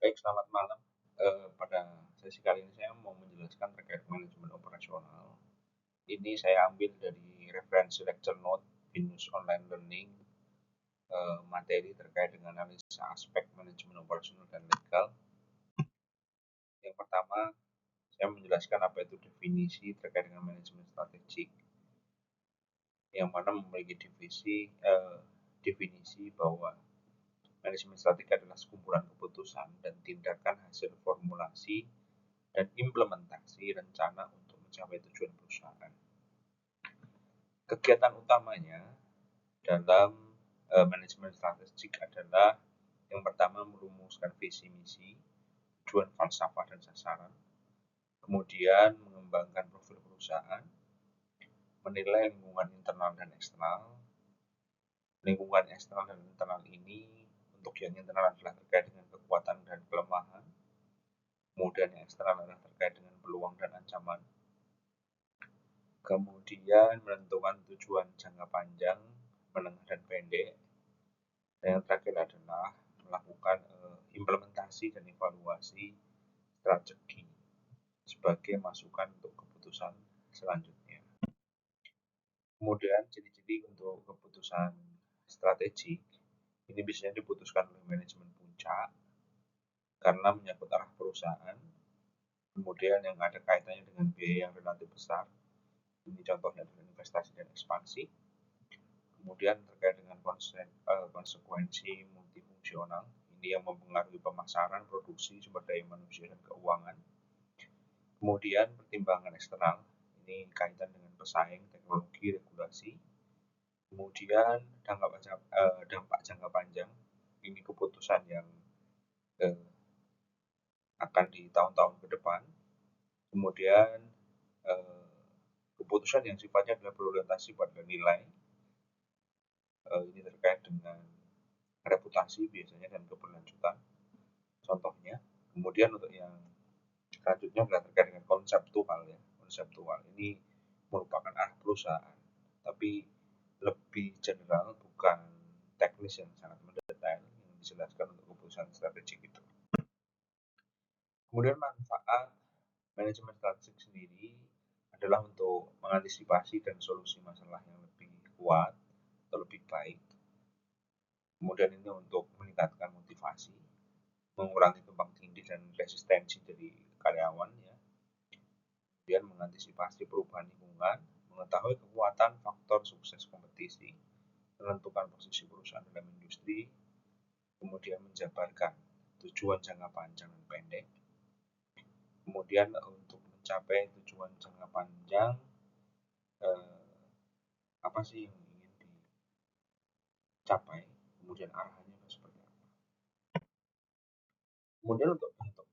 Baik, selamat malam. Pada sesi kali ini saya mau menjelaskan terkait manajemen operasional. Ini saya ambil dari referensi lecture note Binus Online Learning, materi terkait dengan analisa aspek manajemen operasional dan legal. Yang pertama, saya menjelaskan apa itu definisi terkait dengan manajemen strategik, yang mana memiliki definisi bahwa manajemen strategi adalah sekumpulan keputusan dan tindakan hasil formulasi dan implementasi rencana untuk mencapai tujuan perusahaan. Kegiatan utamanya dalam manajemen strategik adalah yang pertama merumuskan visi misi, tujuan falsafah dan sasaran, kemudian mengembangkan profil perusahaan, menilai lingkungan internal dan eksternal. Lingkungan eksternal dan internal ini untuk yang internal adalah terkait dengan kekuatan dan kelemahan, kemudian yang eksternal adalah terkait dengan peluang dan ancaman. Kemudian menentukan tujuan jangka panjang, menengah dan pendek. Dan yang terakhir adalah melakukan implementasi dan evaluasi strategi sebagai masukan untuk keputusan selanjutnya. Kemudian ciri-ciri untuk keputusan strategik ini biasanya diputuskan oleh manajemen puncak karena menyangkut arah perusahaan. Kemudian yang ada kaitannya dengan biaya yang relatif besar. Ini contohnya adalah investasi dan ekspansi. Kemudian terkait dengan konsekuensi multifungsional, ini yang mempengaruhi pemasaran, produksi, sumber daya manusia, dan keuangan. Kemudian pertimbangan eksternal, ini kaitan dengan pesaing, teknologi, regulasi. Kemudian dampak jangka panjang, ini keputusan yang akan di tahun-tahun ke depan. Kemudian keputusan yang sifatnya adalah berorientasi pada nilai, ini terkait dengan reputasi biasanya dan keberlanjutan contohnya. Kemudian untuk yang selanjutnya adalah terkait dengan konseptual ya. Konseptual ini merupakan arah perusahaan, tapi lebih general, bukan teknis yang sangat mendetail yang dijelaskan untuk keputusan strategik itu. Kemudian manfaat manajemen strategik sendiri adalah untuk mengantisipasi dan solusi masalah yang lebih kuat atau lebih baik. Kemudian ini untuk meningkatkan motivasi, mengurangi tumpang tindih dan resistensi dari karyawan ya. Kemudian mengantisipasi perubahan lingkungan, mengetahui kekuatan faktor sukses kompetisi, menentukan posisi perusahaan dalam industri, kemudian menjabarkan tujuan jangka panjang dan pendek. Kemudian untuk mencapai tujuan jangka panjang, apa sih yang ingin dicapai, kemudian arahannya seperti apa. Kemudian untuk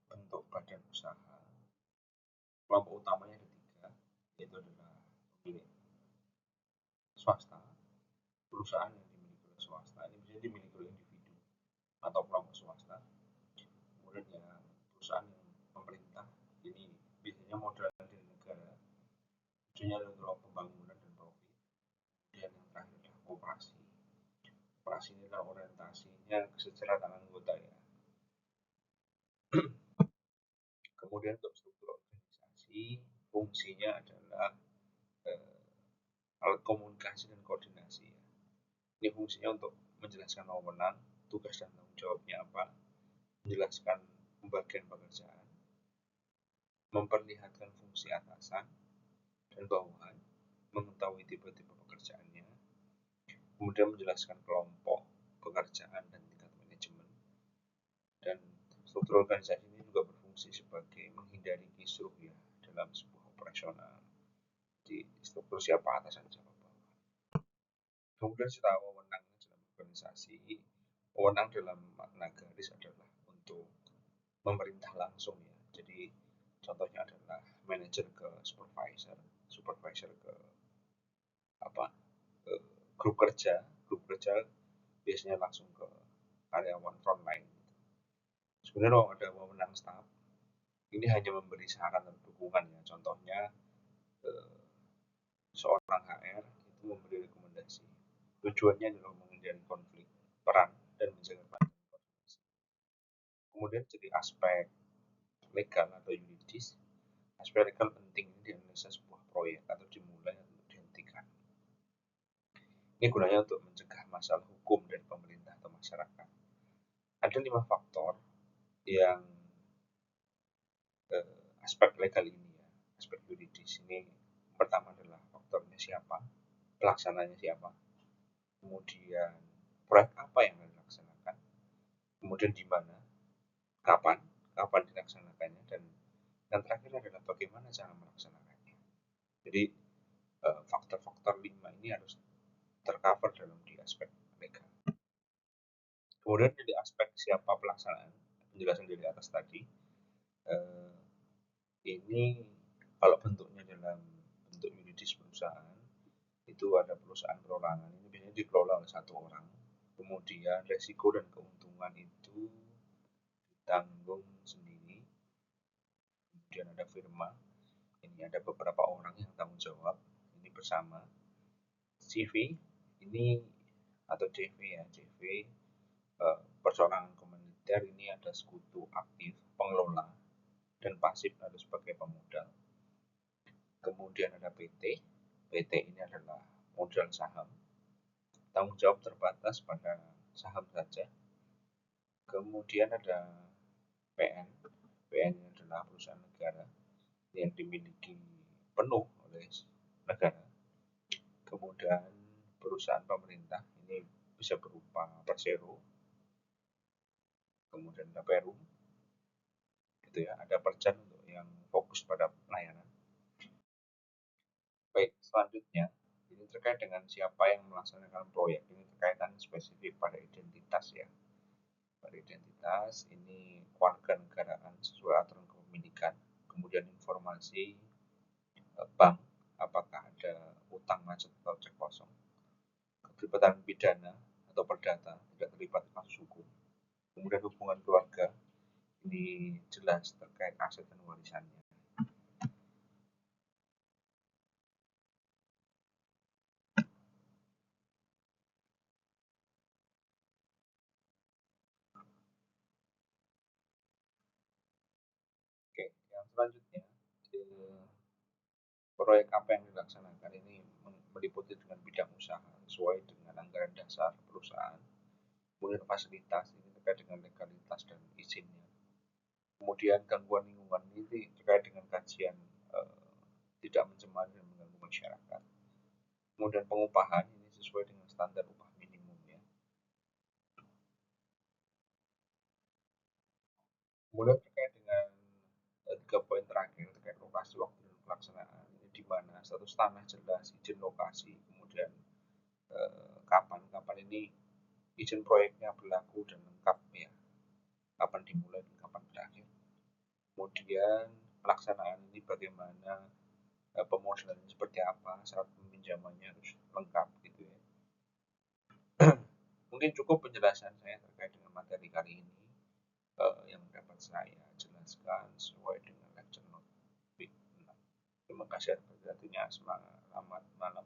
bentuk badan usaha, kelompok utamanya ada tiga, yaitu adalah pemilik swasta, perusahaan yang dimiliki oleh swasta, ini bisa dimiliki oleh individu atau kelompok swasta. Kemudian yang perusahaan yang pemerintah, ini biasanya modal dari negara, tujuannya adalah pembangunan dan profit. Kemudian yang terakhir adalah kooperasi. Kooperasi ini adalah orientasinya kesejahteraan anggota ya. Kemudian untuk struktur organisasi, fungsinya adalah alat komunikasi dan koordinasi ya. Ini fungsinya untuk menjelaskan wewenang, tugas dan tanggung jawabnya apa, menjelaskan pembagian pekerjaan, memperlihatkan fungsi atasan dan bawahan, mengetahui tipe-tipe pekerjaannya, kemudian menjelaskan kelompok pekerjaan dan tingkat manajemen. Dan struktur organisasi ini juga berfungsi sebagai menghindari kisruh ya dalam sebuah operasional. Di struktur siapa atasan siapa bawah. Kemudian setelah wewenang dalam organisasi, wewenang dalam makna garis adalah untuk memerintah langsung ya. Jadi contohnya adalah manajer ke supervisor, supervisor ke apa, grup kerja biasanya langsung ke karyawan frontline. Sebenarnya kalau ada wewenang staff, ini hanya memberi saran dan dukungan ya. Contohnya seorang HR itu memberi rekomendasi. Tujuannya adalah menghindari konflik peran dan menjaga koordinasi. Kemudian jadi aspek legal atau yuridis. Aspek legal penting ini dianalisa sebuah proyek atau dimulai atau dihentikan. Ini gunanya untuk mencegah masalah hukum dari pemerintah atau masyarakat. Ada 5 faktor yang aspek legal ini ya, aspek yuridis ini. Pertama adalah faktornya siapa, pelaksananya siapa, kemudian proyek apa yang akan dilaksanakan, kemudian di mana, kapan, kapan dilaksanakannya, dan yang terakhir adalah bagaimana cara melaksanakannya. Jadi faktor-faktor 5 ini harus tercover dalam di aspek legal. Kemudian di aspek siapa pelaksanaan, penjelasan dari atas tadi, ini kalau bentuknya dalam bentuk yuridis perusahaan, itu ada perusahaan perorangan, ini biasanya dikelola oleh satu orang. Kemudian resiko dan keuntungan itu ditanggung sendiri. Kemudian ada firma, ini ada beberapa orang yang tanggung jawab, ini bersama. CV ini atau CV ya, CV perseorangan komunitas ini ada sekutu aktif, pengelola, dan pasif ada sebagai pemodal. Kemudian ada PT, PT ini adalah modal saham, tanggung jawab terbatas pada saham saja. Kemudian ada PN, PN ini adalah perusahaan negara yang dimiliki penuh oleh negara. Kemudian perusahaan pemerintah ini bisa berupa persero, kemudian ada perum, gitu ya, ada perjan untuk yang fokus pada pelayanan. Baik, selanjutnya ini terkait dengan siapa yang melaksanakan proyek, ini terkaitan spesifik pada identitas ya. Pada identitas ini warga negaraan sesuai aturan kepemilikan, kemudian informasi bank, apakah ada utang macet atau cek kosong, keterlibatan pidana atau perdata, tidak terlibat kasus hukum, kemudian hubungan keluarga, ini jelas terkait aset dan warisannya. Oke, yang selanjutnya, proyek apa yang dilaksanakan ini meliputi dengan bidang usaha sesuai dengan anggaran dasar perusahaan, kemudian fasilitas ini terkait dengan legalitas dan izinnya, kemudian gangguan lingkungan ini terkait dengan kajian tidak mencemari dan mengganggu masyarakat, kemudian pengupahan ini sesuai dengan standar upah minimum ya. Kemudian terkait dengan 3 poin terakhir terkait lokasi, waktu, dan pelaksanaan, ini di mana status tanah jelas, izin lokasi, kemudian kapan ini izin proyeknya berlaku dan lengkap ya, kapan dimulai dan kapan berakhir. Kemudian pelaksanaan ini bagaimana, pemodalan seperti apa, syarat peminjamannya harus lengkap gitu ya. Mungkin cukup penjelasan saya terkait dengan materi kali ini yang dapat saya jelaskan sesuai dengan lecture note. Terima kasih atas perhatiannya. Selamat malam.